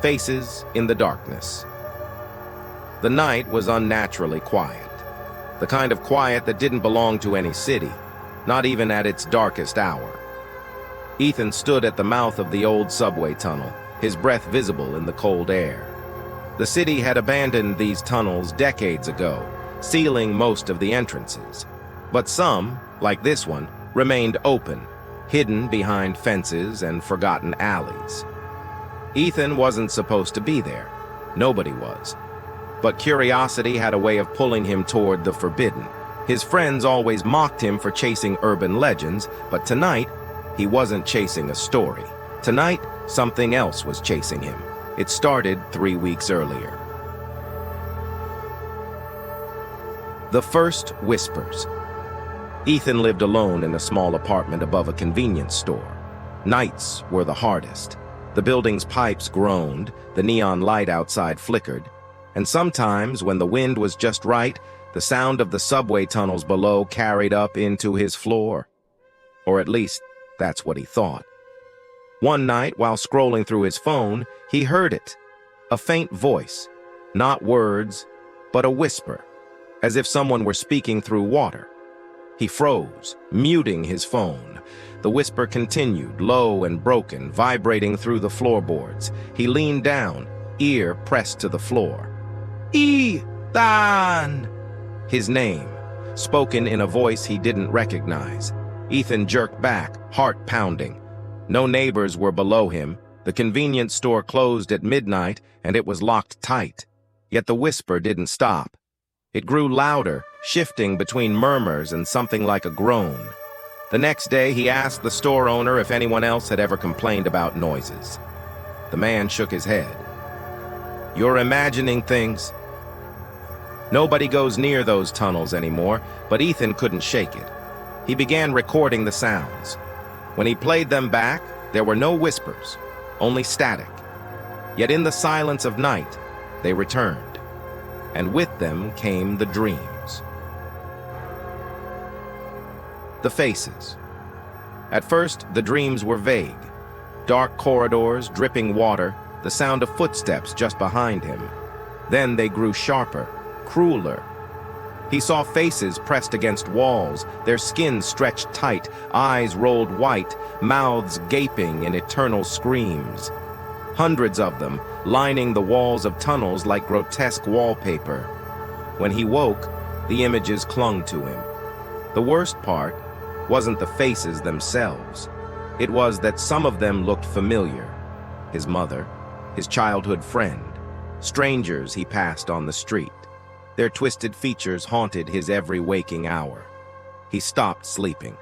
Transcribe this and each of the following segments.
Faces in the darkness. The night was unnaturally quiet. The kind of quiet that didn't belong to any city, not even at its darkest hour. Ethan stood at the mouth of the old subway tunnel, his breath visible in the cold air. The city had abandoned these tunnels decades ago, sealing most of the entrances. But some, like this one, remained open, hidden behind fences and forgotten alleys. Ethan wasn't supposed to be there. Nobody was. But curiosity had a way of pulling him toward the forbidden. His friends always mocked him for chasing urban legends, but tonight, he wasn't chasing a story. Tonight, something else was chasing him. It started 3 weeks earlier. The first whispers. Ethan lived alone in a small apartment above a convenience store. Nights were the hardest. The building's pipes groaned, the neon light outside flickered, and sometimes, when the wind was just right, the sound of the subway tunnels below carried up into his floor. Or at least, that's what he thought. One night, while scrolling through his phone, he heard it. A faint voice. Not words, but a whisper, as if someone were speaking through water. He froze, muting his phone. The whisper continued, low and broken, vibrating through the floorboards. He leaned down, ear pressed to the floor. Ethan! His name, spoken in a voice he didn't recognize. Ethan jerked back, heart pounding. No neighbors were below him. The convenience store closed at midnight, and it was locked tight. Yet the whisper didn't stop. It grew louder, shifting between murmurs and something like a groan. The next day, he asked the store owner if anyone else had ever complained about noises. The man shook his head. You're imagining things. Nobody goes near those tunnels anymore, but Ethan couldn't shake it. He began recording the sounds. When he played them back, there were no whispers, only static. Yet in the silence of night, they returned, and with them came the dreams. The faces. At first, the dreams were vague. Dark corridors, dripping water, the sound of footsteps just behind him. Then they grew sharper, crueler. He saw faces pressed against walls, their skin stretched tight, eyes rolled white, mouths gaping in eternal screams. Hundreds of them, lining the walls of tunnels like grotesque wallpaper. When he woke, the images clung to him. The worst part wasn't the faces themselves. It was that some of them looked familiar. His mother, his childhood friend, strangers he passed on the street. Their twisted features haunted his every waking hour. He stopped sleeping.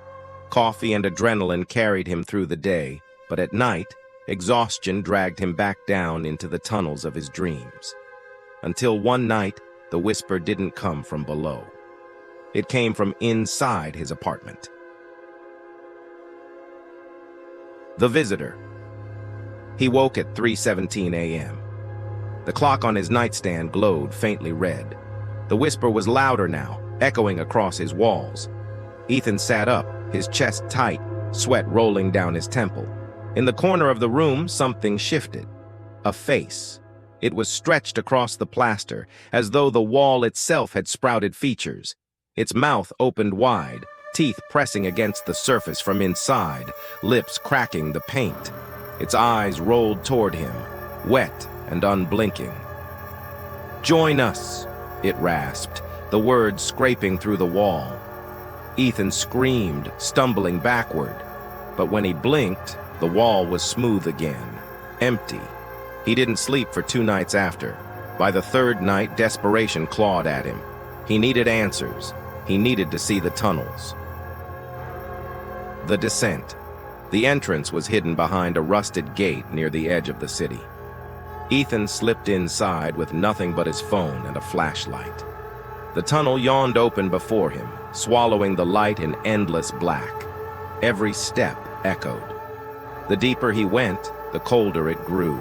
Coffee and adrenaline carried him through the day, but at night, exhaustion dragged him back down into the tunnels of his dreams. Until one night, the whisper didn't come from below. It came from inside his apartment. The visitor. He woke at 3:17 a.m. The clock on his nightstand glowed faintly red. The whisper was louder now, echoing across his walls. Ethan sat up, his chest tight, sweat rolling down his temple. In the corner of the room, something shifted. A face. It was stretched across the plaster, as though the wall itself had sprouted features. Its mouth opened wide, teeth pressing against the surface from inside, lips cracking the paint. Its eyes rolled toward him, wet and unblinking. "Join us," it rasped, the words scraping through the wall. Ethan screamed, stumbling backward. But when he blinked, the wall was smooth again, empty. He didn't sleep for 2 nights after. By the 3rd night, desperation clawed at him. He needed answers. He needed to see the tunnels. The descent. The entrance was hidden behind a rusted gate near the edge of the city. Ethan slipped inside with nothing but his phone and a flashlight. The tunnel yawned open before him, swallowing the light in endless black. Every step echoed. The deeper he went, the colder it grew.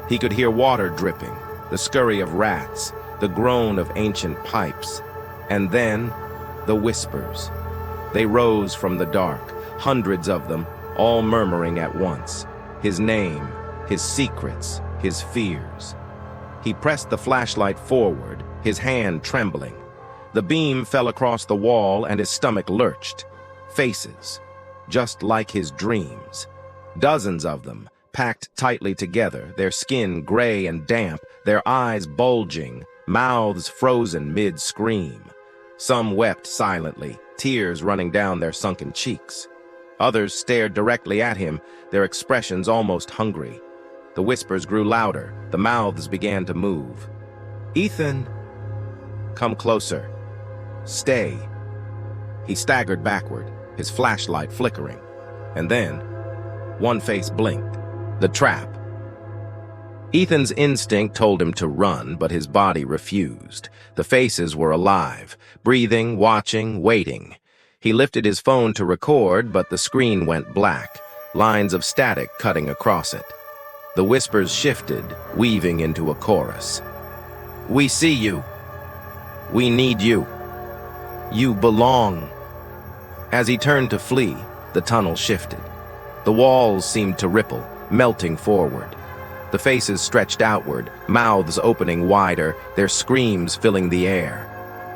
He could hear water dripping, the scurry of rats, the groan of ancient pipes, and then the whispers. They rose from the dark, hundreds of them, all murmuring at once. His name, his secrets, his fears. He pressed the flashlight forward, his hand trembling. The beam fell across the wall and his stomach lurched. Faces, just like his dreams. Dozens of them, packed tightly together, their skin gray and damp, their eyes bulging, mouths frozen mid-scream. Some wept silently, tears running down their sunken cheeks. Others stared directly at him, their expressions almost hungry. The whispers grew louder, the mouths began to move. "Ethan! Come closer. Stay." He staggered backward, his flashlight flickering. And then, one face blinked. The trap. Ethan's instinct told him to run, but his body refused. The faces were alive, breathing, watching, waiting. He lifted his phone to record, but the screen went black, lines of static cutting across it. The whispers shifted, weaving into a chorus. "We see you. We need you. You belong." As he turned to flee, the tunnel shifted. The walls seemed to ripple, melting forward. The faces stretched outward, mouths opening wider, their screams filling the air.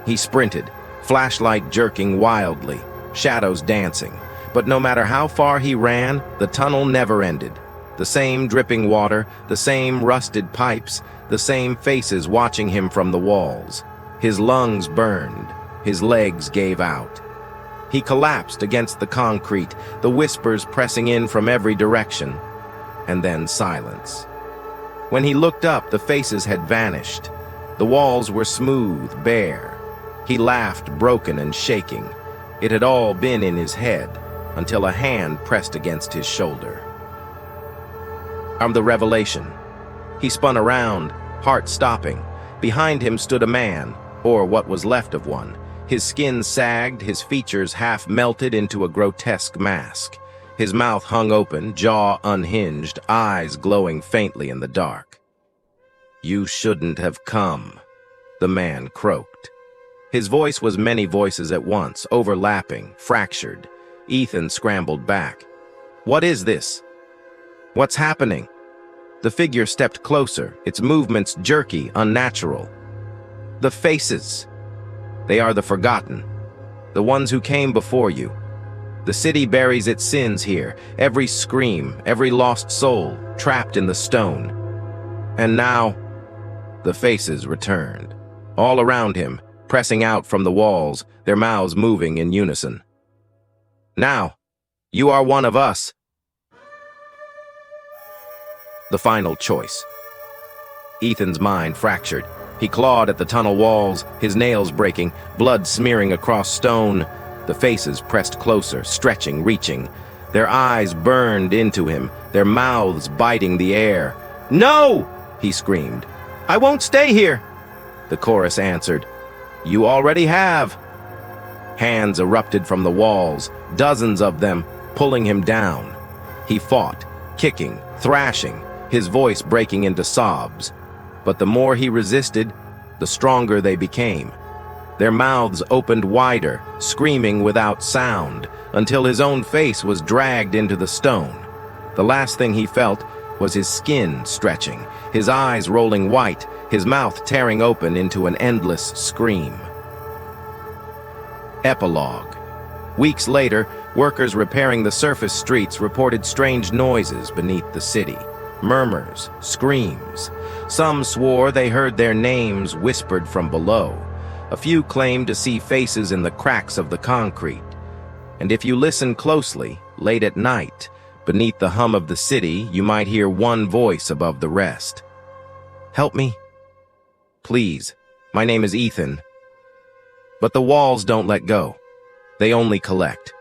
He sprinted, flashlight jerking wildly, shadows dancing. But no matter how far he ran, the tunnel never ended. The same dripping water, the same rusted pipes, the same faces watching him from the walls. His lungs burned, his legs gave out. He collapsed against the concrete, the whispers pressing in from every direction. And then silence. When he looked up, the faces had vanished. The walls were smooth, bare. He laughed, broken and shaking. It had all been in his head, until a hand pressed against his shoulder. The revelation. He spun around, heart stopping. Behind him stood a man, or what was left of one. His skin sagged, his features half melted into a grotesque mask. His mouth hung open, jaw unhinged, eyes glowing faintly in the dark. "You shouldn't have come," the man croaked. His voice was many voices at once, overlapping, fractured. Ethan scrambled back. "What is this? What's happening?" The figure stepped closer, its movements jerky, unnatural. "The faces. They are the forgotten, the ones who came before you. The city buries its sins here, every scream, every lost soul, trapped in the stone. And now, the faces returned, all around him, pressing out from the walls, their mouths moving in unison. Now, you are one of us." The final choice. Ethan's mind fractured. He clawed at the tunnel walls, his nails breaking, blood smearing across stone. The faces pressed closer, stretching, reaching. Their eyes burned into him, their mouths biting the air. "No!" he screamed. "I won't stay here!" The chorus answered. "You already have." Hands erupted from the walls, dozens of them, pulling him down. He fought, kicking, thrashing, his voice breaking into sobs. But the more he resisted, the stronger they became. Their mouths opened wider, screaming without sound, until his own face was dragged into the stone. The last thing he felt was his skin stretching, his eyes rolling white, his mouth tearing open into an endless scream. Epilogue. Weeks later, workers repairing the surface streets reported strange noises beneath the city. Murmurs, screams. Some swore they heard their names whispered from below. A few claimed to see faces in the cracks of the concrete. And if you listen closely, late at night, beneath the hum of the city, you might hear one voice above the rest. "Help me? Please, my name is Ethan." But the walls don't let go. They only collect.